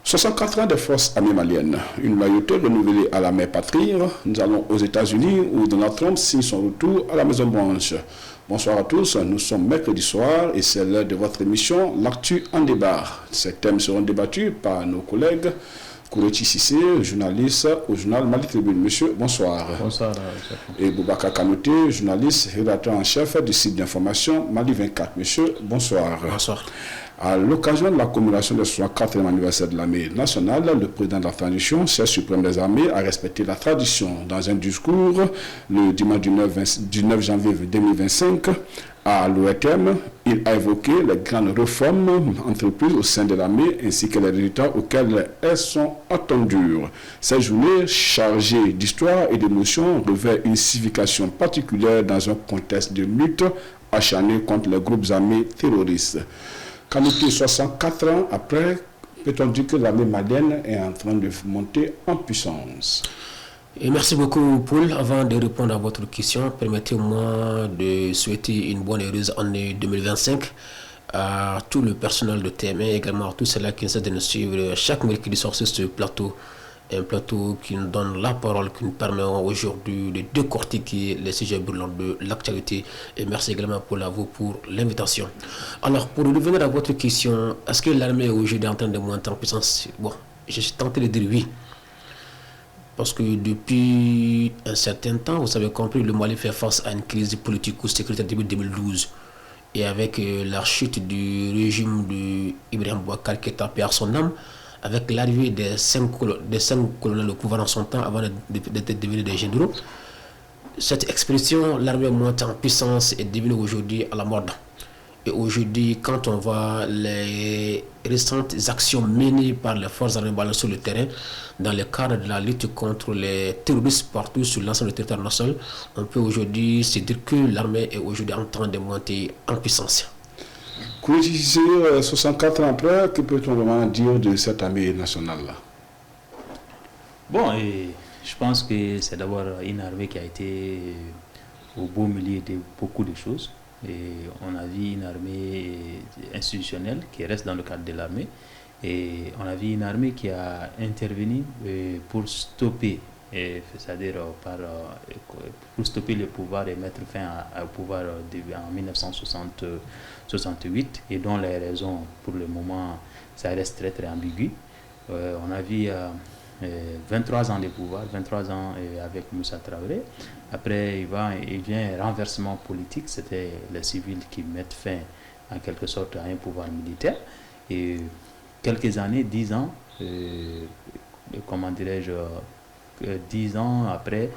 64 ans des forces armées maliennes, une loyauté renouvelée à la mère patrie. Nous allons aux États-Unis où Donald Trump signe son retour à la Maison-Blanche. Bonsoir à tous, nous sommes mercredi soir et c'est l'heure de votre émission L'Actu en débat. Ces thèmes seront débattus par nos collègues Kourechi Sissé, journaliste au journal Mali Tribune. Monsieur, bonsoir. Bonsoir. Et Boubacar Kanouté, journaliste, rédacteur en chef du site d'information Mali 24. Monsieur, bonsoir. Bonsoir. À l'occasion de la commémoration du 64e anniversaire de l'armée nationale, le président de la transition, chef suprême des armées, a respecté la tradition. Dans un discours le dimanche du 9 janvier 2025 à l'OETM, il a évoqué les grandes réformes entreprises au sein de l'armée ainsi que les résultats auxquels elles sont attendues. Cette journée chargée d'histoire et d'émotions revêt une signification particulière dans un contexte de lutte acharnée contre les groupes armés terroristes. Kanouté, 64 ans après, peut-on dire que l'armée malienne est en train de monter en puissance? Et merci beaucoup, Paul. Avant de répondre à votre question, permettez-moi de souhaiter une bonne et heureuse année 2025 à tout le personnel de TMA et également à tous ceux-là qui essaient de nous suivre chaque mercredi soir sur ce plateau. Un plateau qui nous donne la parole, qui nous permet aujourd'hui de décortiquer les sujets brûlants de l'actualité. Et merci également pour l'invitation. Alors, pour revenir à votre question, est-ce que l'armée est aujourd'hui en train de monter en puissance? Bon, je suis tenté de dire oui. Parce que depuis un certain temps, vous avez compris, le Mali fait face à une crise politique ou sécuritaire depuis 2012. Et avec la chute du régime d'Ibrahim Boubacar Keïta, paix à son âme, avec l'arrivée des cinq colonels au pouvoir en son temps avant d'être devenus des généraux, cette expression, l'armée monte en puissance, est devenue aujourd'hui à la mode. Et aujourd'hui, quand on voit les récentes actions menées par les forces armées maliennes sur le terrain, dans le cadre de la lutte contre les terroristes partout sur l'ensemble du territoire national, on peut aujourd'hui se dire que l'armée est aujourd'hui en train de monter en puissance. 64 ans après, que peut-on vraiment dire de cette armée nationale-là? Bon, je pense que c'est d'abord une armée qui a été au beau milieu de beaucoup de choses. Et on a vu une armée institutionnelle qui reste dans le cadre de l'armée. Et on a vu une armée qui a intervenu pour stopper, c'est-à-dire pour stopper le pouvoir et mettre fin au pouvoir en 1968, et dont les raisons, pour le moment, ça reste très très ambigu. On a vu 23 ans de pouvoir, 23 ans avec Moussa Traoré. Après, il vient un renversement politique, c'était les civils qui mettent fin en quelque sorte à un pouvoir militaire. Et quelques années, 10 ans, comment dirais-je, 10 ans après,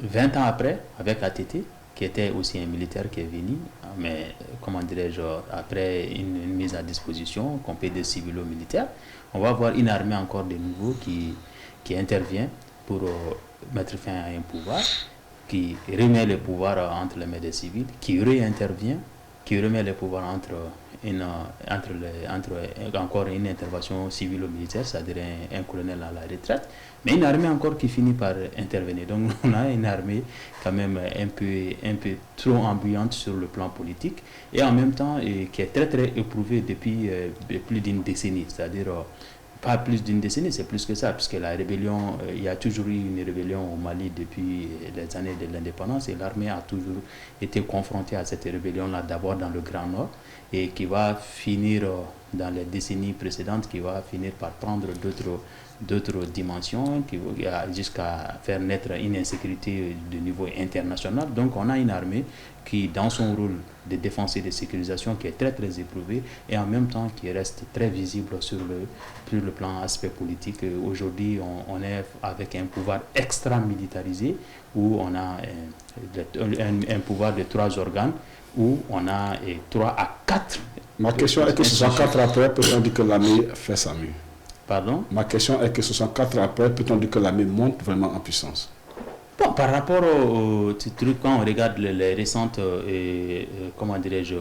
20 ans après, avec ATT, qui était aussi un militaire qui est venu, mais comment dirais-je, après une mise à disposition, qu'on paie des civilo-militaires, on va avoir une armée encore de nouveau qui intervient pour mettre fin à un pouvoir, qui remet le pouvoir entre les mains des civils, qui réintervient, qui remet le pouvoir encore une intervention civilo-militaire, c'est-à-dire un colonel à la retraite, mais une armée encore qui finit par intervenir. Donc on a une armée quand même un peu trop ambiante sur le plan politique et en même temps qui est très très éprouvée depuis plus d'une décennie, c'est-à-dire pas plus d'une décennie, c'est plus que ça, puisque la rébellion, il y a toujours eu une rébellion au Mali depuis les années de l'indépendance et l'armée a toujours été confrontée à cette rébellion-là, d'abord dans le Grand Nord, et qui va finir dans les décennies précédentes, qui va finir par prendre d'autres dimensions, jusqu'à faire naître une insécurité de niveau international. Donc on a une armée qui, dans son rôle de défense et de sécurisation, qui est très très éprouvée et en même temps qui reste très visible sur le plan aspect politique. Aujourd'hui, on est avec un pouvoir extra militarisé où on a un pouvoir de 3 organes, où on a 3 à 4. Ma question est que 64 après, peut-on dire que l'armée fait sa mue? Pardon? Ma question est que 64 après, peut-on dire que l'armée monte vraiment en puissance? Bon, par rapport au truc, quand on regarde les récentes, comment dirais-je,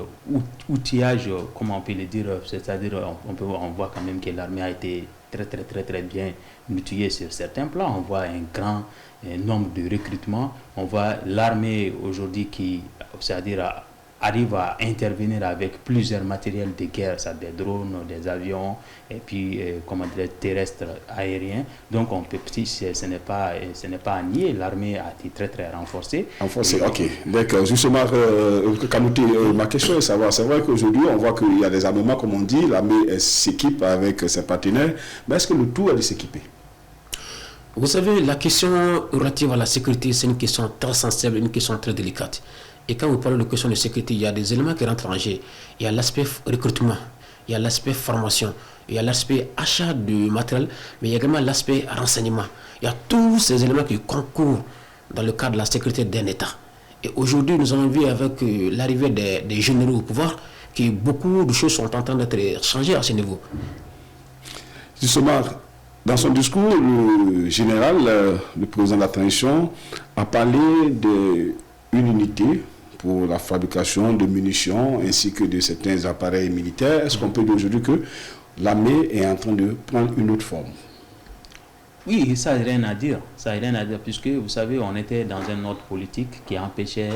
outillages, comment on peut le dire, c'est-à-dire on voit quand même que l'armée a été très très très très bien outillée sur certains plans. On voit un grand nombre de recrutements. On voit l'armée aujourd'hui qui, c'est-à-dire arrive à intervenir avec plusieurs matériels de guerre, ça des drones, des avions, et puis terrestres, aériens. Donc on peut, ce n'est pas à nier, l'armée a été très très renforcée. Renforcée, ok. D'accord. Justement, Kanouté, ma question est de savoir, c'est vrai qu'aujourd'hui on voit qu'il y a des armements, comme on dit, l'armée s'équipe avec ses partenaires, mais est-ce que le tout est de s'équiper? Vous savez, la question relative à la sécurité, c'est une question très sensible, une question très délicate. Et quand vous parlez de question de sécurité, il y a des éléments qui rentrent en jeu. Il y a l'aspect recrutement, il y a l'aspect formation, il y a l'aspect achat de matériel, mais il y a également l'aspect renseignement. Il y a tous ces éléments qui concourent dans le cadre de la sécurité d'un État. Et aujourd'hui, nous avons vu avec l'arrivée des généraux au pouvoir que beaucoup de choses sont en train d'être changées à ce niveau. Justement, dans son discours, le général, le président de la transition, a parlé d'une unité pour la fabrication de munitions ainsi que de certains appareils militaires. Est-ce qu'on peut dire aujourd'hui que l'armée est en train de prendre une autre forme? Oui, ça n'a rien à dire. Ça n'a rien à dire, puisque vous savez, on était dans un ordre politique qui empêchait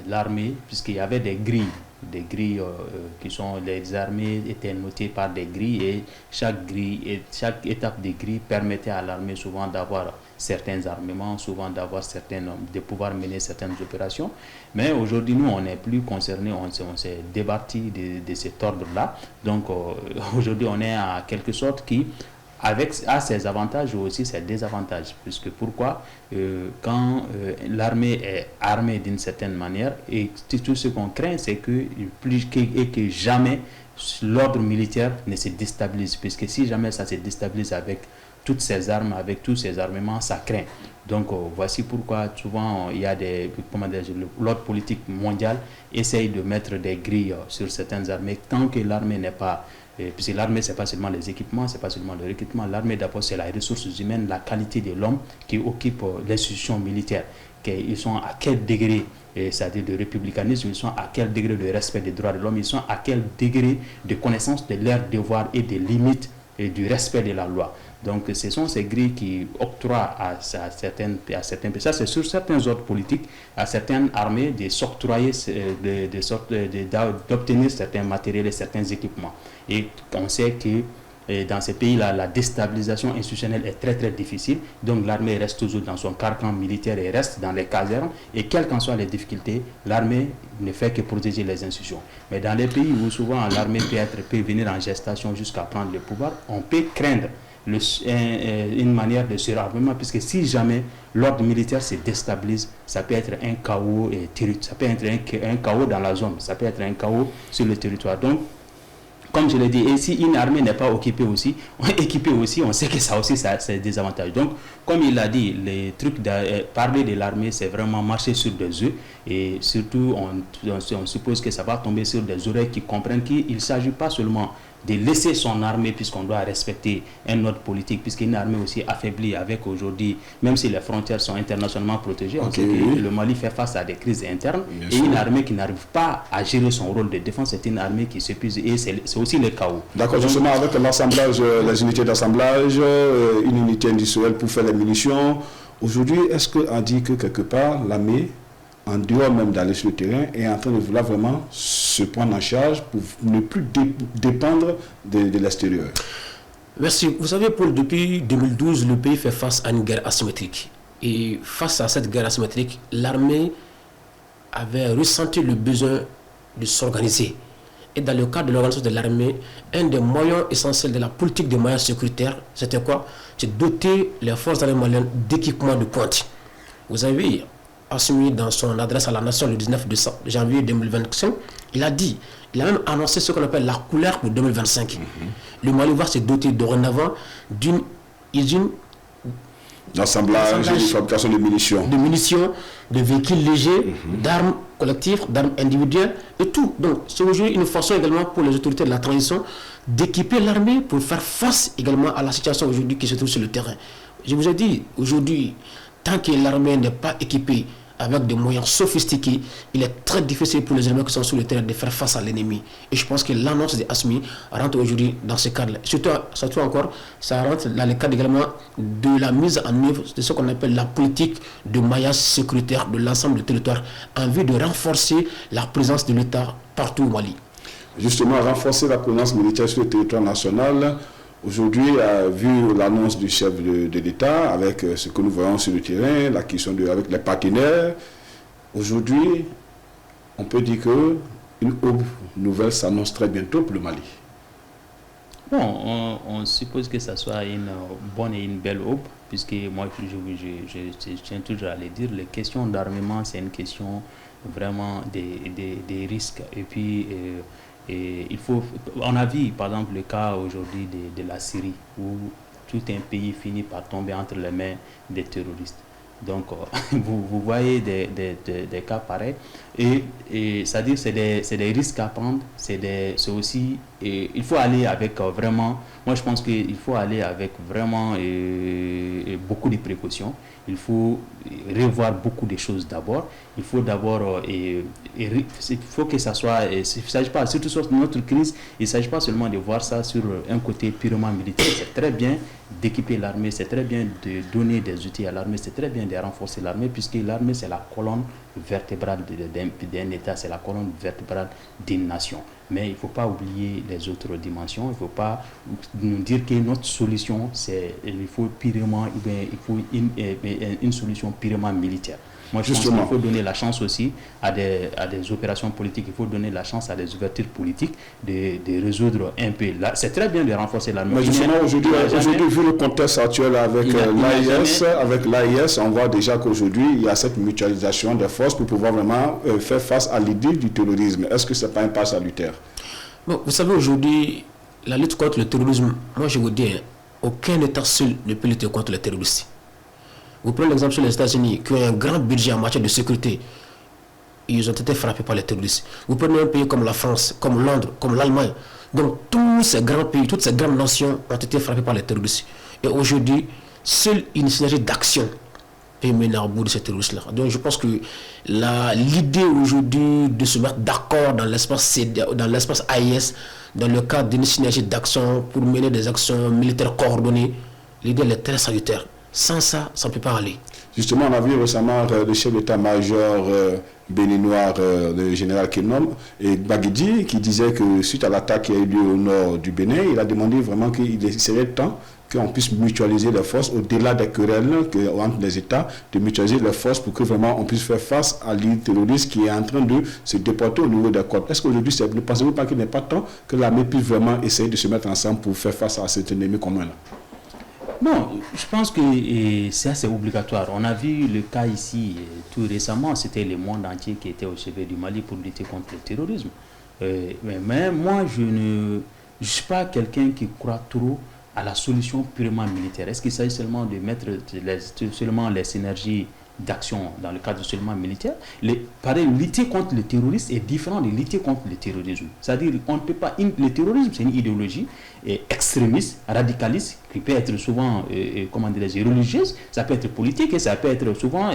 l'armée, puisqu'il y avait des grilles qui sont, les armées étaient notées par des grilles, et chaque étape des grilles permettait à l'armée souvent d'avoir certains armements, souvent de pouvoir mener certaines opérations. Mais aujourd'hui, nous, on n'est plus concernés, on s'est débattu de cet ordre-là. Donc aujourd'hui, on est à quelque sorte qui a ses avantages ou aussi ses désavantages. Puisque pourquoi quand l'armée est armée d'une certaine manière, et tout ce qu'on craint, c'est que jamais l'ordre militaire ne se déstabilise. Puisque si jamais ça se déstabilise avec toutes ces armes, avec tous ces armements, ça craint. Donc voici pourquoi souvent il y a l'ordre politique mondial essaye de mettre des grilles sur certaines armées tant que l'armée n'est pas. Puisque l'armée, ce n'est pas seulement les équipements, ce n'est pas seulement le recrutement. L'armée, d'abord, c'est les ressources humaines, la qualité de l'homme qui occupe l'institution militaire. Ils sont à quel degré, c'est-à-dire de républicanisme, ils sont à quel degré de respect des droits de l'homme, ils sont à quel degré de connaissance de leurs devoirs et des limites et du respect de la loi. Donc, ce sont ces grilles qui octroient à certains pays, ça c'est sur certains ordres politiques, à certaines armées de s'octroyer, d'obtenir certains matériels et certains équipements. Et on sait que dans ces pays-là, la déstabilisation institutionnelle est très très difficile. Donc l'armée reste toujours dans son carcan militaire et reste dans les casernes. Et quelles qu'en soient les difficultés, l'armée ne fait que protéger les institutions. Mais dans les pays où souvent l'armée peut venir en gestation jusqu'à prendre le pouvoir, on peut craindre une manière de surarmement, puisque si jamais l'ordre militaire se déstabilise, ça peut être un chaos, ça peut être un chaos dans la zone, ça peut être un chaos sur le territoire. Donc, comme je l'ai dit, et si une armée n'est pas équipée aussi, on sait que ça aussi, ça a des avantages. Donc, comme il l'a dit, parler de l'armée, c'est vraiment marcher sur des œufs. Et surtout, on suppose que ça va tomber sur des oreilles qui comprennent qu'il ne s'agit pas seulement de laisser son armée, puisqu'on doit respecter un ordre politique, puisqu'une armée aussi affaiblie avec aujourd'hui, même si les frontières sont internationalement protégées, on sait que le Mali fait face à des crises internes, et une armée qui n'arrive pas à gérer son rôle de défense, c'est une armée qui s'épuise, et c'est aussi le chaos. D'accord, justement avec l'assemblage, les unités d'assemblage, une unité industrielle pour faire les munitions, aujourd'hui, est-ce qu'on dit que quelque part, l'armée, en dehors même d'aller sur le terrain, est en train de vouloir vraiment se prendre en charge pour ne plus dépendre de l'extérieur? Merci. Vous savez, Paul, depuis 2012, le pays fait face à une guerre asymétrique. Et face à cette guerre asymétrique, l'armée avait ressenti le besoin de s'organiser. Et dans le cadre de l'organisation de l'armée, un des moyens essentiels de la politique des moyens sécuritaires, c'était quoi? C'est doter les forces armées maliennes d'équipements de pointe. Vous avez assumé dans son adresse à la nation le 19 janvier 2025, il a même annoncé ce qu'on appelle la couleur pour 2025. Le Mali va se doter dorénavant d'une usine d'assemblage et de fabrication de munitions. De véhicules légers, d'armes collectives, d'armes individuelles et tout. Donc c'est aujourd'hui une façon également pour les autorités de la transition d'équiper l'armée pour faire face également à la situation aujourd'hui qui se trouve sur le terrain. Je vous ai dit, aujourd'hui, tant que l'armée n'est pas équipée avec des moyens sophistiqués, il est très difficile pour les éléments qui sont sur le terrain de faire face à l'ennemi. Et je pense que l'annonce de Assimi rentre aujourd'hui dans ce cadre-là. Surtout encore, ça rentre dans le cadre également de la mise en œuvre de ce qu'on appelle la politique de maillage sécuritaire de l'ensemble du territoire en vue de renforcer la présence de l'État partout au Mali. Justement, renforcer la présence militaire sur le territoire national. Aujourd'hui, vu l'annonce du chef de l'État, avec ce que nous voyons sur le terrain, la question avec les partenaires, aujourd'hui, on peut dire qu'une aube nouvelle s'annonce très bientôt pour le Mali. Bon, on suppose que ça soit une bonne et une belle aube, puisque moi, je tiens toujours à le dire, les questions d'armement, c'est une question vraiment des risques. Et puis, on a vu par exemple le cas aujourd'hui de la Syrie, où tout un pays finit par tomber entre les mains des terroristes. Donc, vous voyez des cas pareils. Et c'est-à-dire c'est des risques à prendre. C'est aussi, il faut aller avec vraiment, moi je pense qu'il faut aller avec vraiment beaucoup de précautions. Il faut revoir beaucoup de choses d'abord. Il faut d'abord, il faut que ça soit, il ne s'agit pas, surtout sur notre crise, il ne s'agit pas seulement de voir ça sur un côté purement militaire. C'est très bien d'équiper l'armée, c'est très bien de donner des outils à l'armée, c'est très bien de renforcer l'armée, puisque l'armée c'est la colonne vertébrale d'un État, c'est la colonne vertébrale d'une nation. Mais il ne faut pas oublier les autres dimensions. Il ne faut pas nous dire que notre solution, il faut une solution purement militaire. Moi, je pense qu'il faut donner la chance aussi à des opérations politiques. Il faut donner la chance à des ouvertures politiques de résoudre un peu. C'est très bien de renforcer l'armée. Mais justement, aujourd'hui, vu le contexte actuel avec l'AIS, on voit déjà qu'aujourd'hui, il y a cette mutualisation des forces pour pouvoir vraiment faire face à l'idée du terrorisme. Est-ce que ce n'est pas un pas salutaire? Bon, vous savez, aujourd'hui, la lutte contre le terrorisme, moi je vous dis, aucun État seul ne peut lutter contre les terroristes. Vous prenez l'exemple sur les États-Unis, qui ont un grand budget en matière de sécurité. Ils ont été frappés par les terroristes. Vous prenez un pays comme la France, comme Londres, comme l'Allemagne. Donc tous ces grands pays, toutes ces grandes nations ont été frappées par les terroristes. Et aujourd'hui, seule une synergie d'action peut mener à bout de ces terroristes-là. Donc je pense que l'idée aujourd'hui de se mettre d'accord dans l'espace AIS, dans le cadre d'une synergie d'action pour mener des actions militaires coordonnées, l'idée elle est très salutaire. Sans ça, ça ne peut pas aller. Justement, on a vu récemment le chef d'état-major béninois, le général Kenom, et Baguidi, qui disait que suite à l'attaque qui a eu lieu au nord du Bénin, il a demandé vraiment qu'il serait temps qu'on puisse mutualiser les forces au-delà des querelles entre les États, de mutualiser les forces pour que vraiment on puisse faire face à l'île terroriste qui est en train de se déporter au niveau des côtes. Est-ce qu'aujourd'hui, ne pensez-vous pas qu'il n'est pas temps que l'armée puisse vraiment essayer de se mettre ensemble pour faire face à cet ennemi commun-là? Non, je pense que ça c'est obligatoire. On a vu le cas ici tout récemment, c'était le monde entier qui était au chevet du Mali pour lutter contre le terrorisme. Mais moi, je ne suis pas quelqu'un qui croit trop à la solution purement militaire. Est-ce qu'il s'agit seulement de mettre seulement les synergies d'action dans le cadre seulement militaire? Pareil, lutter contre le terrorisme est différent de lutter contre le terrorisme. C'est-à-dire on ne peut pas... Le terrorisme, c'est une idéologie extrémiste, radicaliste, qui peut être souvent, religieuse, ça peut être politique et ça peut être souvent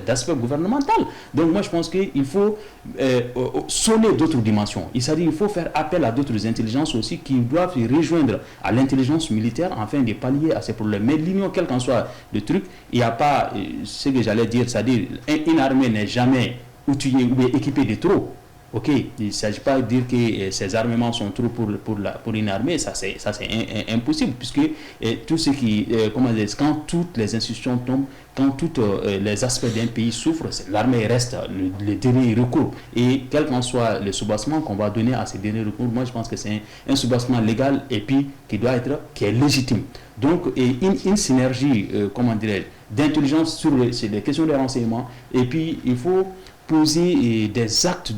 d'aspect gouvernemental. Donc moi je pense qu'il faut sonner d'autres dimensions. C'est-à-dire qu'il faut faire appel à d'autres intelligences aussi qui doivent se rejoindre à l'intelligence militaire afin de pallier à ces problèmes. Mais l'union, quel qu'en soit le truc, il n'y a pas, ce que j'allais dire, c'est-à-dire une armée n'est jamais outillée ou équipée de trop. Ok, il ne s'agit pas de dire que ces armements sont trop pour une armée, ça c'est impossible, puisque tout ce qui, quand toutes les institutions tombent, quand tous les aspects d'un pays souffrent, l'armée reste le dernier recours. Et quel qu'en soit le soubassement qu'on va donner à ces derniers recours, moi je pense que c'est un soubassement légal et puis qui est légitime. Donc une synergie, d'intelligence sur les questions de renseignement, et puis il faut poser des actes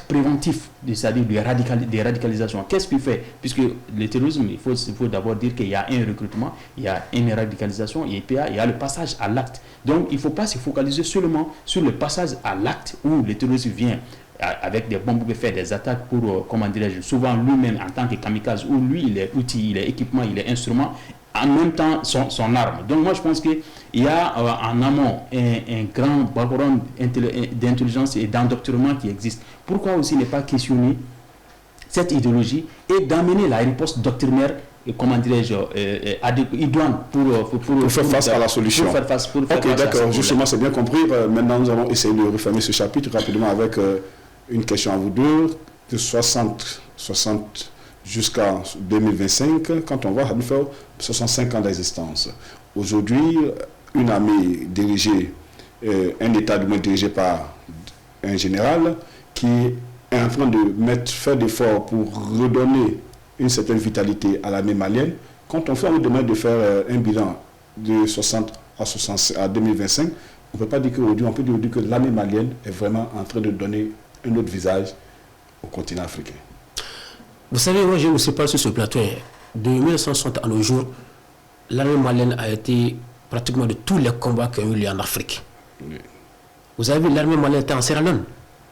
préventifs, c'est-à-dire des radicalisations. Qu'est-ce qu'il fait? Puisque le terrorisme, il faut d'abord dire qu'il y a un recrutement, il y a une radicalisation, il y a le passage à l'acte. Donc il ne faut pas se focaliser seulement sur le passage à l'acte où le terrorisme vient avec des bombes pour faire des attaques pour, souvent lui-même en tant que kamikaze, où lui il est outil, il est équipement, il est instrument, en même temps son arme. Donc moi je pense qu'il y a en amont un grand background d'intelligence et d'endoctrinement qui existe. Pourquoi aussi ne pas questionner cette idéologie et d'amener la riposte doctrinaire, comment dirais-je, idoine pour faire face à la solution. Pour faire face ok, d'accord, justement, c'est bien compris. Maintenant, nous allons essayer de refermer ce chapitre rapidement avec une question à vous deux. De 60 jusqu'à 2025, quand on voit, ça nous fait 65 ans d'existence. Aujourd'hui, une armée dirigée, un État du moins dirigé par un général qui est en train de faire d'efforts pour redonner une certaine vitalité à l'armée malienne. Quand on fait un demande de faire un bilan de 60 à 2025, on ne peut pas dire qu'aujourd'hui, on peut dire que l'armée malienne est vraiment en train de donner un autre visage au continent africain. Vous savez, moi j'ai aussi parlé sur ce plateau. De 1960 à nos jours, l'armée malienne a été pratiquement de tous les combats qui ont eu lieu en Afrique. Oui. Vous avez vu, l'armée malienne était en Sierra Leone.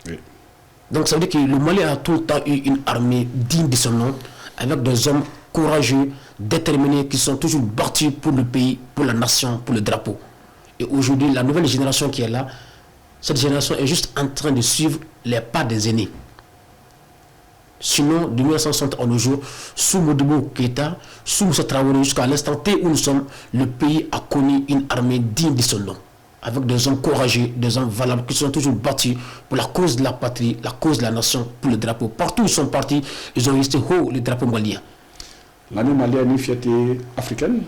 Oui. Donc ça veut dire que le Mali a tout le temps eu une armée digne de son nom, avec des hommes courageux, déterminés, qui sont toujours battus pour le pays, pour la nation, pour le drapeau. Et aujourd'hui, la nouvelle génération qui est là, cette génération est juste en train de suivre les pas des aînés. Sinon, de 1960 à nos jours, sous Modibo Keïta, sous Moussa Traoré, jusqu'à l'instant T où nous sommes, le pays a connu une armée digne de son nom, avec des hommes courageux, des hommes valables, qui sont toujours battus pour la cause de la patrie, la cause de la nation, pour le drapeau. Partout où ils sont partis, ils ont resté haut le drapeau malien. L'armée malienne est une fierté africaine.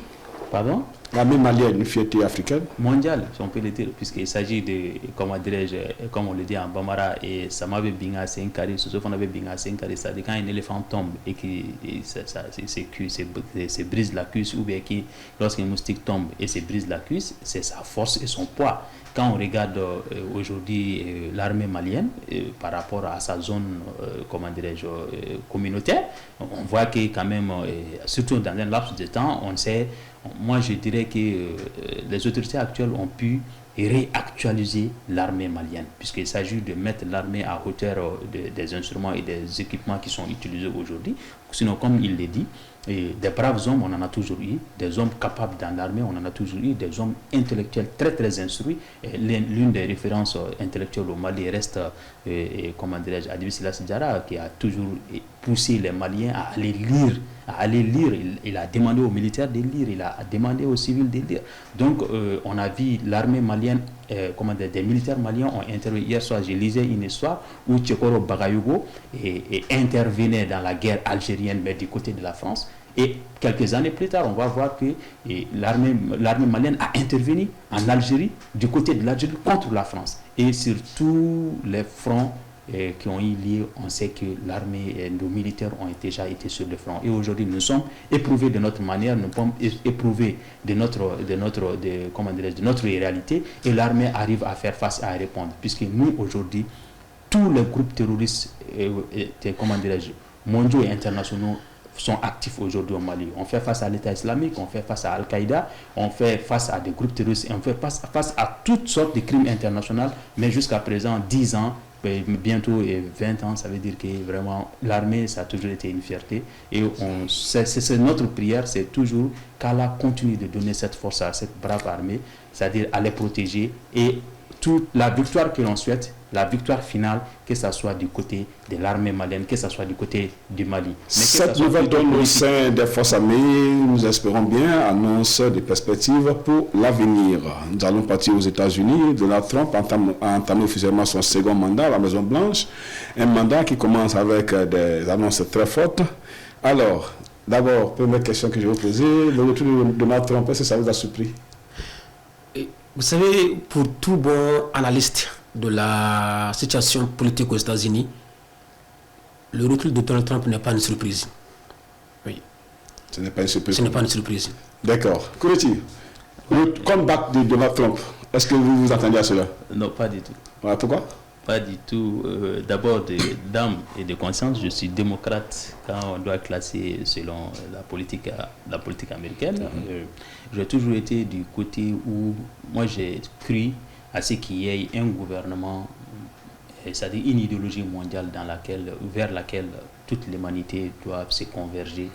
Pardon? L'armée malienne est une fierté africaine. Mondiale, si on peut le dire, puisqu'il s'agit de, comment dirais-je, comme on le dit en Bambara, et Samabe Binga Senkari, Sosofonabe Binga Senkari, c'est-à-dire quand un éléphant tombe et qui se brise la cuisse, ou bien lorsqu'un moustique tombe et se brise la cuisse, c'est sa force et son poids. Quand on regarde aujourd'hui l'armée malienne par rapport à sa zone, comment dirais-je, communautaire, on voit que quand même, surtout dans un laps de temps, on sait, moi je dirais que les autorités actuelles ont pu réactualiser l'armée malienne, puisqu'il s'agit de mettre l'armée à hauteur des instruments et des équipements qui sont utilisés aujourd'hui. Sinon, comme il l'a dit, des braves hommes, on en a toujours eu, des hommes capables dans l'armée, on en a toujours eu, des hommes intellectuels très très instruits. L'une des références intellectuelles au Mali reste, comment dirais-je, Adib Silas Diarra, qui a toujours poussé les Maliens à aller lire. Il a demandé aux militaires de lire, il a demandé aux civils de lire. Donc, on a vu l'armée malienne, des militaires maliens ont intervenu. Hier soir, je lisais une histoire où Tchekoro Bagayougo intervenait dans la guerre algérienne, mais du côté de la France. Et quelques années plus tard, on va voir que l'armée malienne a intervenu en Algérie, du côté de l'Algérie, contre la France. Et sur tous les fronts qui ont eu lieu, on sait que l'armée, nos militaires ont déjà été sur le front. Et aujourd'hui, nous sommes éprouvés de notre manière, nous sommes éprouvés de notre réalité, et l'armée arrive à faire face, à répondre. Puisque nous, aujourd'hui, tous les groupes terroristes, mondiaux et internationaux, sont actifs aujourd'hui au Mali. On fait face à l'État islamique, on fait face à Al-Qaïda, on fait face à des groupes terroristes, on fait face à toutes sortes de crimes internationaux, mais jusqu'à présent, 10 ans, bientôt 20 ans, ça veut dire que vraiment l'armée, ça a toujours été une fierté. Et c'est notre prière, c'est toujours qu'Allah continue de donner cette force à cette brave armée, c'est-à-dire à les protéger, et toute la victoire que l'on souhaite, la victoire finale, que ce soit du côté de l'armée malienne, que ce soit du côté du Mali. Cette nouvelle donne au sein des forces armées, nous espérons bien, annonce des perspectives pour l'avenir. Nous allons partir aux États-Unis. Donald Trump a entamé officiellement son second mandat à la Maison-Blanche, un mandat qui commence avec des annonces très fortes. Alors, d'abord, première question que je vais vous poser, le retour de Donald Trump, est-ce que ça vous a surpris? Vous savez, pour tout bon analyste de la situation politique aux États-Unis, le recul de Donald Trump n'est pas une surprise. Oui. Ce n'est pas une surprise. Ce n'est pas une surprise. D'accord. Kouretti, le comeback de Donald Trump, est-ce que vous vous attendez à cela? Non, pas du tout. Voilà, pourquoi? Pas du tout. D'abord, d'âme et de conscience, je suis démocrate quand on doit classer selon la politique américaine. J'ai toujours été du côté où moi j'ai cru à ce qu'il y ait un gouvernement, c'est-à-dire une idéologie mondiale vers laquelle toute l'humanité doit se converger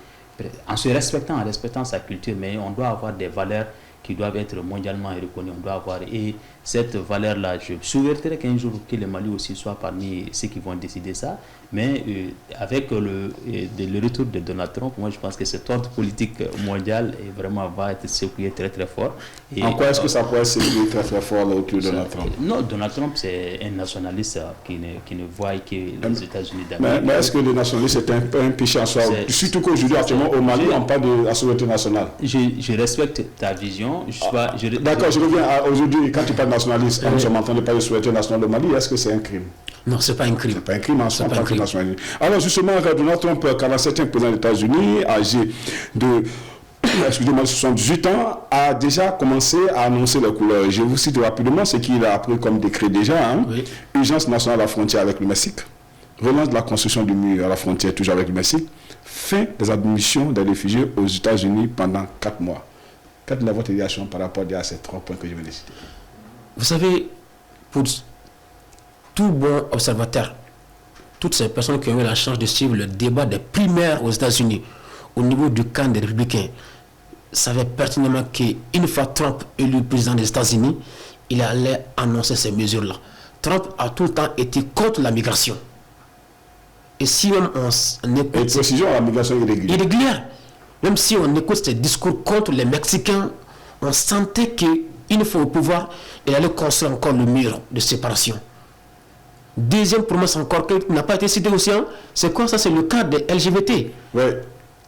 en se respectant, en respectant sa culture, mais on doit avoir des valeurs qui doivent être mondialement reconnues. On doit avoir, et cette valeur-là, je souhaiterais qu'un jour que le Mali aussi soit parmi ceux qui vont décider ça, mais avec le retour de Donald Trump, moi je pense que cet ordre politique mondial vraiment va être secoué très très fort. Et en quoi est-ce que ça pourrait se secouer très très fort le retour de Donald Trump? Non, Donald Trump c'est un nationaliste qui ne voit que les États-Unis d'Amérique. Mais est-ce que le nationalisme est un péché en soi? Surtout qu'aujourd'hui, actuellement au Mali, on parle de la souveraineté nationale. Je respecte ta vision. D'accord, je reviens aujourd'hui, quand tu parles de nationalisme, nous sommes en train de parler de souveraineté nationale au Mali, est-ce que c'est un crime? Non, ce n'est pas un crime. Ce n'est pas un crime en soi, nationaliste. Alors justement, Donald Trump, 47e président des États-Unis, âgé de 78 ans, a déjà commencé à annoncer les couleurs. Je vous cite rapidement ce qu'il a appris comme décret déjà. Hein. Oui. Urgence nationale à la frontière avec le Mexique, relance de la construction du mur à la frontière toujours avec le Mexique, fin des admissions des réfugiés aux États-Unis pendant 4 mois. Quelle est votre réaction par rapport à ces 3 points que je viens de citer? Vous savez, pour tout bon observateur, toutes ces personnes qui ont eu la chance de suivre le débat des primaires aux États-Unis au niveau du camp des républicains savaient pertinemment qu'une fois Trump élu président des États-Unis, il allait annoncer ces mesures-là. Trump a tout le temps été contre la migration. Et si même on écoute... Et précision, la migration irrégulière. Même si on écoute ces discours contre les Mexicains, on sentait qu'une fois au pouvoir, il allait construire encore le mur de séparation. Deuxième promesse encore qui n'a pas été citée aussi, c'est quoi ça? C'est le cas des LGBT. Oui.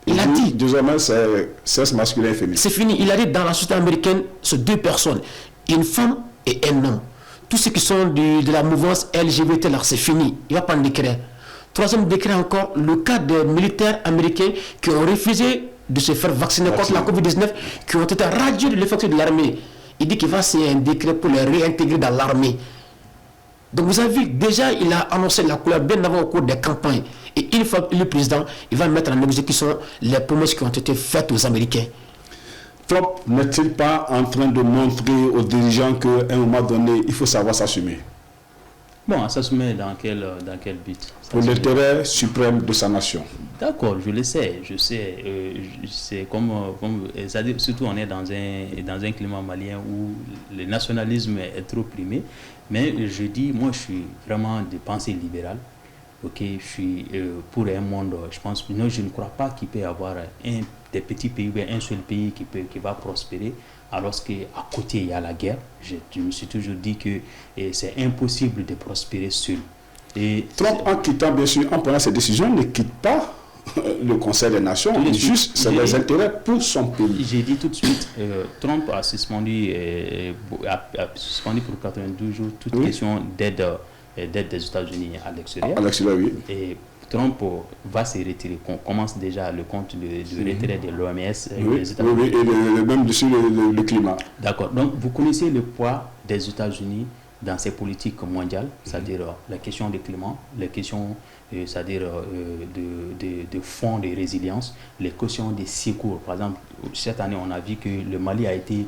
Il a dit... Désormais, c'est sexe masculin et féminin. C'est fini. Il a dit dans la société américaine, c'est 2 personnes, une femme et un homme. Tous ceux qui sont de la mouvance LGBT, là, c'est fini. Il n'y a pas de décret. 3e décret encore, le cas des militaires américains qui ont refusé de se faire vacciner contre la COVID-19, qui ont été radiés de l'effectif de l'armée. Il dit qu'il va signer un décret pour les réintégrer dans l'armée. Donc vous avez vu, déjà il a annoncé la couleur bien avant au cours des campagnes. Et une fois le président, il va mettre en exécution les promesses qui ont été faites aux Américains. Trump n'est-il pas en train de montrer aux dirigeants qu'à un moment donné, il faut savoir s'assumer? Bon, s'assumer dans quel but? Pour l'intérêt suprême de sa nation. D'accord, je le sais, c'est comme surtout on est dans un climat malien où le nationalisme est trop primé, mais je dis, moi je suis vraiment de pensée libérale, ok, je suis pour un monde, je pense, non, je ne crois pas qu'il peut y avoir des petits pays, un seul pays qui va prospérer, alors qu'à côté il y a la guerre. Je me suis toujours dit que c'est impossible de prospérer seul. Et Trump, en quittant, bien sûr, en prenant ses décisions, ne quitte pas le Conseil des Nations, juste c'est les intérêts pour son pays. J'ai dit tout de suite, Trump a suspendu pour 92 jours toute question d'aide des États-Unis à l'extérieur. À l'extérieur, oui. Et Trump va se retirer. On commence déjà le compte de retrait de l'OMS. Oui, et même sur le climat. D'accord. Donc, vous connaissez le poids des États-Unis dans ces politiques mondiales, c'est-à-dire la question du climat, les questions, c'est-à-dire de fonds de résilience, les questions des secours. Par exemple, cette année, on a vu que le Mali a été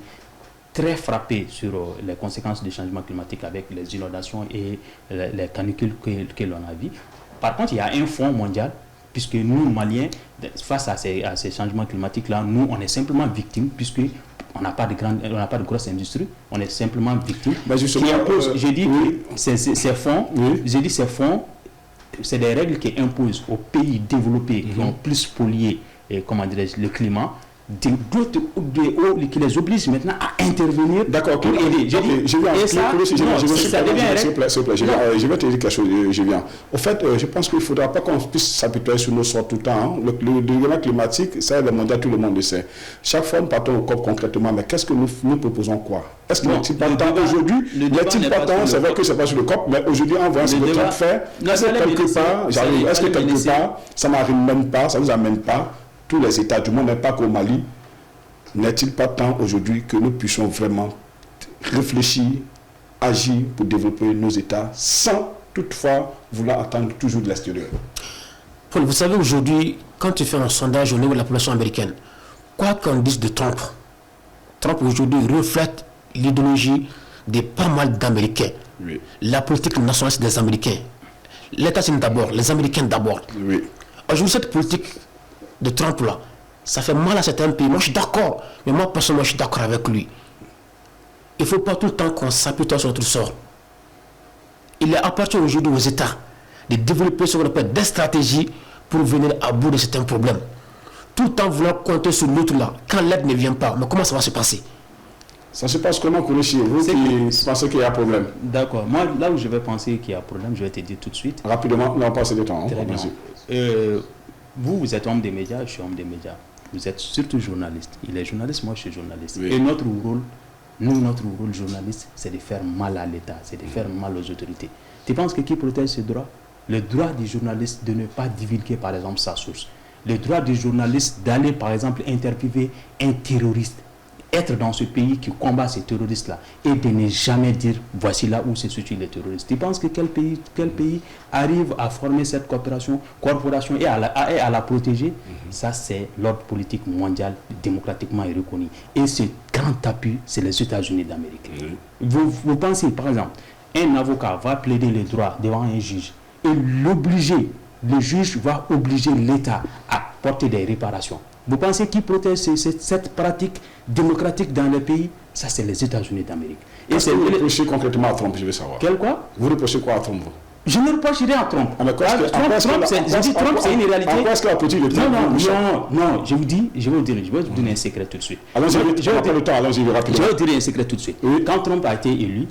très frappé sur les conséquences du changement climatique avec les inondations et les canicules que l'on a vu. Par contre, il y a un fonds mondial, puisque nous, Maliens, face à ces changements climatiques-là, nous, on est simplement victimes, puisque on n'a pas de grosse industrie, on est simplement victimes. J'ai dit que ces fonds, c'est des règles qui imposent aux pays développés qui ont plus pollué, le climat, d'autres qui les obligent maintenant à intervenir pour aider. Je vais te dire quelque chose, je viens. Au fait, je pense qu'il ne faudra pas qu'on puisse s'apitoyer sur nos sorts tout le temps. Le dérèglement climatique, ça le mondial, tout le monde le sait. Chaque fois, nous partons au COP concrètement, mais qu'est-ce que nous proposons quoi? Est-ce qu'il n'est pas temps aujourd'hui? N'est-il pas temps? C'est vrai que ce n'est pas sur le COP, mais aujourd'hui, en voyant ce que Trump fait, est-ce que quelque part, ça n'arrive même pas, ça ne nous amène pas tous les États du monde, mais pas qu'au Mali, n'est-il pas temps aujourd'hui que nous puissions vraiment réfléchir, agir pour développer nos États sans toutefois vouloir attendre toujours de l'extérieur? Paul, vous savez, aujourd'hui, quand tu fais un sondage au niveau de la population américaine, quoi qu'on dise de Trump aujourd'hui reflète l'idéologie de pas mal d'Américains. Oui. La politique nationaliste des Américains. L'État-Unis d'abord, les Américains d'abord. Oui. Aujourd'hui, cette politique de Trump là, Ça fait mal à certains pays. Moi, je suis d'accord. Mais moi, personnellement, je suis d'accord avec lui. Il ne faut pas tout le temps qu'on s'appuie sur notre sort. Il appartient aujourd'hui aux États de développer ce qu'on appelle des stratégies pour venir à bout de certains problèmes. Tout le temps vouloir compter sur l'autre là, quand l'aide ne vient pas. Mais comment ça va se passer? Ça se passe comment, Kourouchi? Vous qui pensez qu'il y a un problème? D'accord. Moi, là où je vais penser qu'il y a un problème, je vais te dire tout de suite. Rapidement, on va passer le temps. Très bien. Vous êtes homme des médias, je suis homme des médias. Vous êtes surtout journaliste. Il est journaliste, moi je suis journaliste. Oui. Et notre rôle journaliste, c'est de faire mal à l'État, c'est de faire mal aux autorités. Tu penses que qui protège ce droit? Le droit du journaliste de ne pas divulguer, par exemple, sa source. Le droit du journaliste d'aller, par exemple, interviewer un terroriste, être dans ce pays qui combat ces terroristes-là et de ne jamais dire voici là où se situent les terroristes. Tu penses que quel pays arrive à former cette corporation et à la protéger? Ça, c'est l'ordre politique mondial démocratiquement reconnu. Et ce grand appui, c'est les États-Unis d'Amérique. Vous pensez, par exemple, un avocat va plaider les droits devant un juge et le juge va obliger l'État à porter des réparations. Vous pensez qui protège cette pratique démocratique dans le pays? Ça, c'est les États-Unis d'Amérique. Et c'est vous reprochez concrètement à Trump, je veux savoir. Quel quoi? Vous reprochez quoi à Trump? Je ne reproche rien à Trump. Trump, c'est une réalité. En quoi est-ce que la politique de Trump? Non, je vais vous donner un secret tout de suite. Allons-y, je vais le temps, allons-y rapidement. Je vais vous dire un secret tout de suite. Quand Trump a été élu,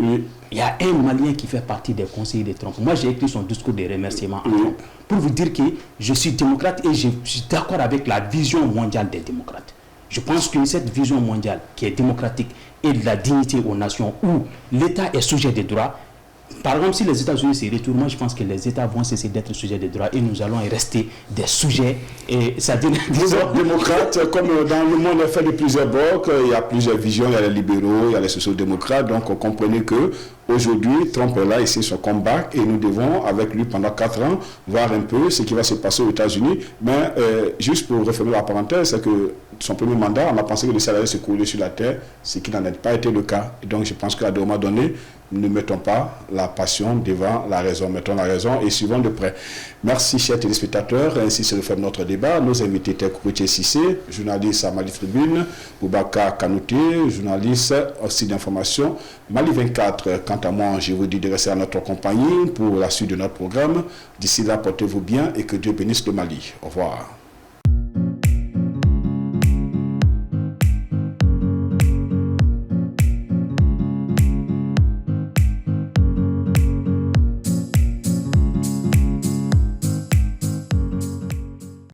il y a un Malien qui fait partie des conseillers de Trump. Moi, j'ai écrit son discours de remerciement à Trump pour vous dire que je suis démocrate et je suis d'accord avec la vision mondiale des démocrates. Je pense que cette vision mondiale qui est démocratique et de la dignité aux nations où l'État est sujet des droits. Par exemple, si les États-Unis se retournent, moi je pense que les États vont cesser d'être sujets de droit et nous allons rester des sujets. Vous êtes démocrate, comme dans le monde est fait de plusieurs blocs, il y a plusieurs visions, il y a les libéraux, il y a les sociaux-démocrates, donc comprenez que aujourd'hui, Trump est là, ici, son combat, et nous devons, avec lui pendant 4 ans, voir un peu ce qui va se passer aux États-Unis. Mais juste pour refermer la parenthèse, c'est que son premier mandat, on a pensé que les salariés se coulaient sur la terre, ce qui n'en a pas été le cas. Et donc je pense qu'à un moment donné, ne mettons pas la passion devant la raison, mettons la raison et suivons de près. Merci chers téléspectateurs, ainsi se referme notre débat. Nos invités étaient Kourouchi Cissé, journaliste à Mali Tribune, Boubacar Kanouté, journaliste aussi d'information, Mali 24. Quant à moi, je vous dis de rester à notre compagnie pour la suite de notre programme. D'ici là, portez-vous bien et que Dieu bénisse le Mali. Au revoir.